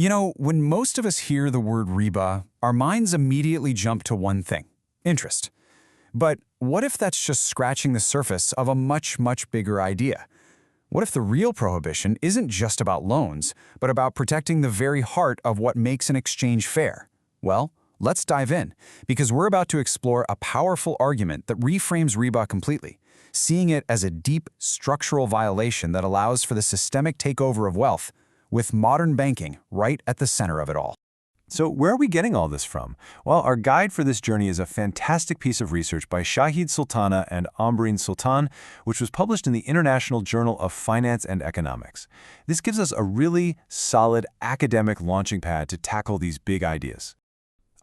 You know, when most of us hear the word riba, our minds immediately jump to one thing: interest. But what if that's just scratching the surface of a much, much bigger idea? What if the real prohibition isn't just about loans, but about protecting the very heart of what makes an exchange fair? Well, let's dive in, because we're about to explore a powerful argument that reframes riba completely, seeing it as a deep structural violation that allows for the systemic takeover of wealth, with modern banking right at the center of it all. So where are we getting all this from? Well, our guide for this journey is a fantastic piece of research by Shahid Sultana and Ambreen Sultan, which was published in the International Journal of Finance and Economics. This gives us a really solid academic launching pad to tackle these big ideas.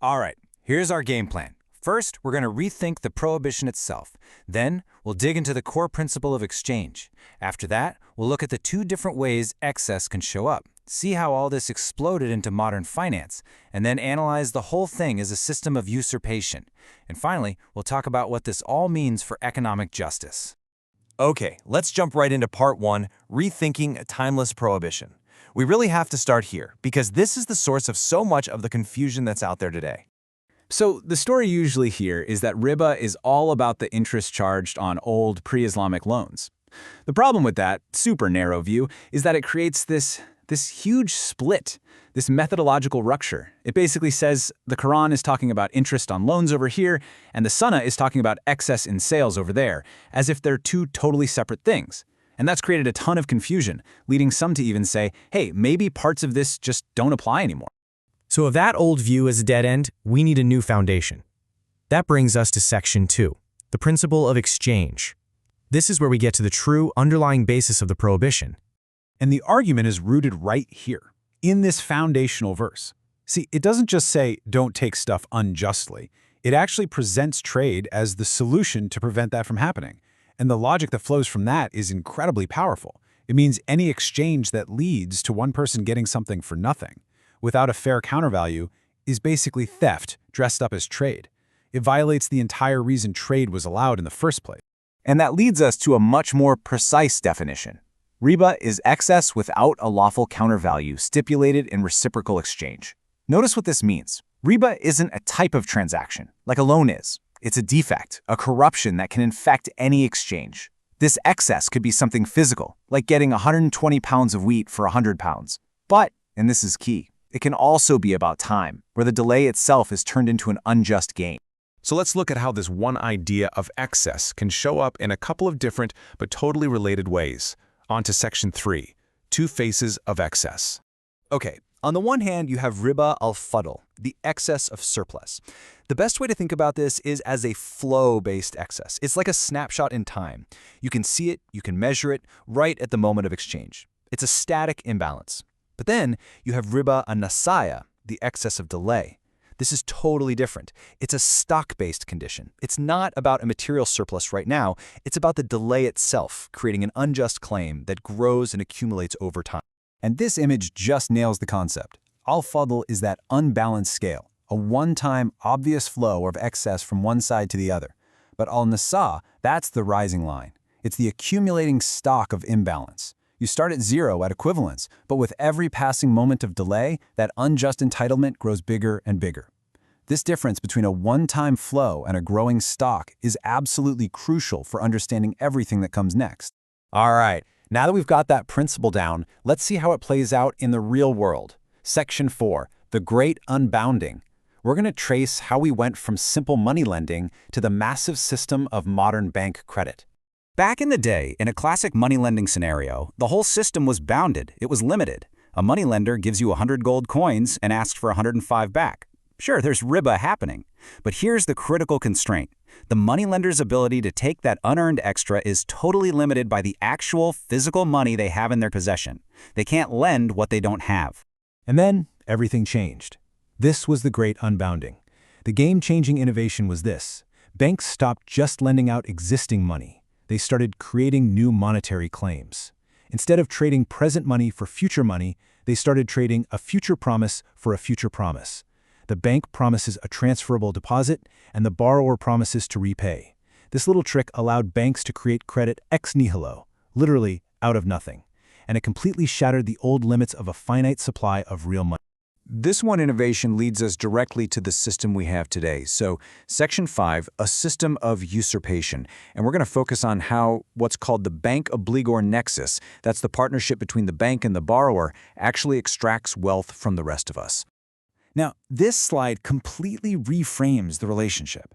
All right, here's our game plan. First, we're going to rethink the prohibition itself. Then, we'll dig into the core principle of exchange. After that, we'll look at the two different ways excess can show up, see how all this exploded into modern finance, and then analyze the whole thing as a system of usurpation. And finally, we'll talk about what this all means for economic justice. Okay, let's jump right into part 1, Rethinking a Timeless Prohibition. We really have to start here, because this is the source of so much of the confusion that's out there today. So the story usually here is that riba is all about the interest charged on old pre-Islamic loans. The problem with that super narrow view is that it creates this huge split, this methodological rupture. It basically says the Quran is talking about interest on loans over here, and the Sunnah is talking about excess in sales over there, as if they're two totally separate things. And that's created a ton of confusion, leading some to even say, hey, maybe parts of this just don't apply anymore. So if that old view is a dead end, we need a new foundation. That brings us to Section 2, the principle of exchange. This is where we get to the true underlying basis of the prohibition. And the argument is rooted right here, in this foundational verse. See, it doesn't just say, don't take stuff unjustly. It actually presents trade as the solution to prevent that from happening. And the logic that flows from that is incredibly powerful. It means any exchange that leads to one person getting something for nothing, without a fair countervalue, is basically theft dressed up as trade. It violates the entire reason trade was allowed in the first place. And that leads us to a much more precise definition. Riba is excess without a lawful countervalue stipulated in reciprocal exchange. Notice what this means. Riba isn't a type of transaction, like a loan is. It's a defect, a corruption that can infect any exchange. This excess could be something physical, like getting 120 pounds of wheat for 100 pounds. But, and this is key, it can also be about time, where the delay itself is turned into an unjust gain. So let's look at how this one idea of excess can show up in a couple of different but totally related ways. On to Section 3, two faces of excess. Okay, on the one hand, you have riba al-fadl, the excess of surplus. The best way to think about this is as a flow-based excess. It's like a snapshot in time. You can see it, you can measure it, right at the moment of exchange. It's a static imbalance. But then you have riba an-nasaya, the excess of delay. This is totally different. It's a stock-based condition. It's not about a material surplus right now. It's about the delay itself, creating an unjust claim that grows and accumulates over time. And this image just nails the concept. Al-fadl is that unbalanced scale, a one-time, obvious flow of excess from one side to the other. But al-nasa, that's the rising line. It's the accumulating stock of imbalance. You start at zero at equivalence, but with every passing moment of delay, that unjust entitlement grows bigger and bigger. This difference between a one-time flow and a growing stock is absolutely crucial for understanding everything that comes next. All right, now that we've got that principle down, let's see how it plays out in the real world. Section 4, the Great Unbounding. We're going to trace how we went from simple money lending to the massive system of modern bank credit. Back in the day, in a classic money lending scenario, the whole system was bounded. It was limited. A moneylender gives you 100 gold coins and asks for 105 back. Sure, there's riba happening. But here's the critical constraint. The moneylender's ability to take that unearned extra is totally limited by the actual physical money they have in their possession. They can't lend what they don't have. And then everything changed. This was the Great Unbounding. The game-changing innovation was this. Banks stopped just lending out existing money. They started creating new monetary claims. Instead of trading present money for future money, they started trading a future promise for a future promise. The bank promises a transferable deposit, and the borrower promises to repay. This little trick allowed banks to create credit ex nihilo, literally out of nothing, and it completely shattered the old limits of a finite supply of real money. This one innovation leads us directly to the system we have today. So, Section 5, a system of usurpation. And we're going to focus on how what's called the bank obligor nexus, that's the partnership between the bank and the borrower, actually extracts wealth from the rest of us. Now, this slide completely reframes the relationship.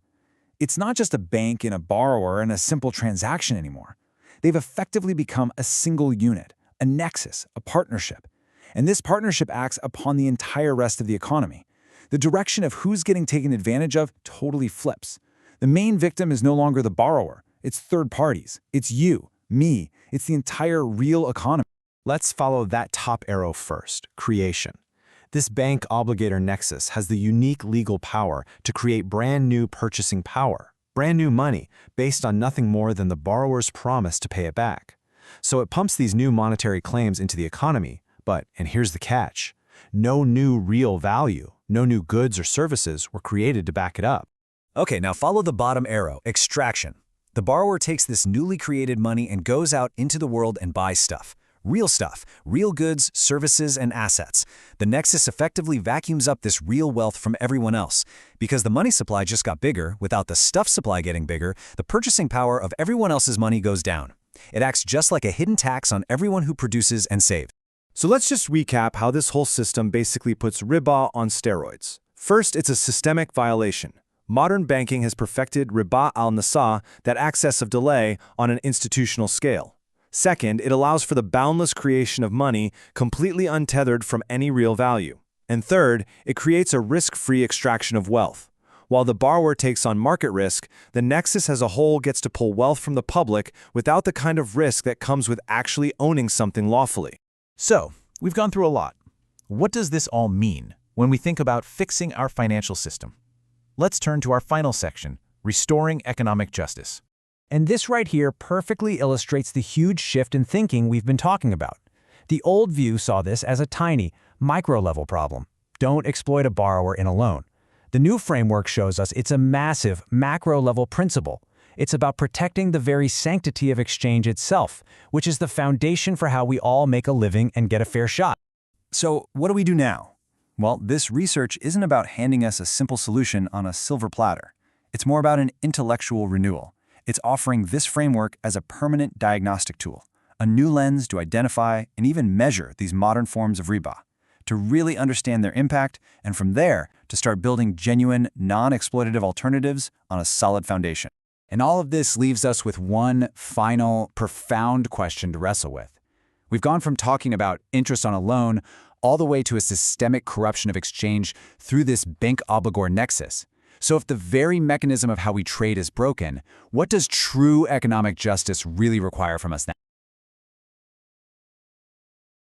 It's not just a bank and a borrower and a simple transaction anymore. They've effectively become a single unit, a nexus, a partnership. And this partnership acts upon the entire rest of the economy. The direction of who's getting taken advantage of totally flips. The main victim is no longer the borrower. It's third parties. It's you, me. It's the entire real economy. Let's follow that top arrow first, creation. This bank obligator nexus has the unique legal power to create brand new purchasing power, brand new money, based on nothing more than the borrower's promise to pay it back. So it pumps these new monetary claims into the economy, but, and here's the catch, no new real value, no new goods or services were created to back it up. Okay, now follow the bottom arrow, extraction. The borrower takes this newly created money and goes out into the world and buys stuff, real goods, services, and assets. The nexus effectively vacuums up this real wealth from everyone else. Because the money supply just got bigger, without the stuff supply getting bigger, the purchasing power of everyone else's money goes down. It acts just like a hidden tax on everyone who produces and saves. So let's just recap how this whole system basically puts riba on steroids. First, it's a systemic violation. Modern banking has perfected riba al-nasa, that access of delay, on an institutional scale. Second, it allows for the boundless creation of money completely untethered from any real value. And third, it creates a risk-free extraction of wealth. While the borrower takes on market risk, the nexus as a whole gets to pull wealth from the public without the kind of risk that comes with actually owning something lawfully. So, we've gone through a lot. What does this all mean when we think about fixing our financial system? Let's turn to our final section, restoring economic justice. And this right here perfectly illustrates the huge shift in thinking we've been talking about. The old view saw this as a tiny, micro-level problem. Don't exploit a borrower in a loan. The new framework shows us it's a massive, macro-level principle. It's about protecting the very sanctity of exchange itself, which is the foundation for how we all make a living and get a fair shot. So, what do we do now? Well, this research isn't about handing us a simple solution on a silver platter. It's more about an intellectual renewal. It's offering this framework as a permanent diagnostic tool, a new lens to identify and even measure these modern forms of riba, to really understand their impact, and from there, to start building genuine, non-exploitative alternatives on a solid foundation. And all of this leaves us with one final, profound question to wrestle with. We've gone from talking about interest on a loan all the way to a systemic corruption of exchange through this bank obligor nexus. So if the very mechanism of how we trade is broken, what does true economic justice really require from us now?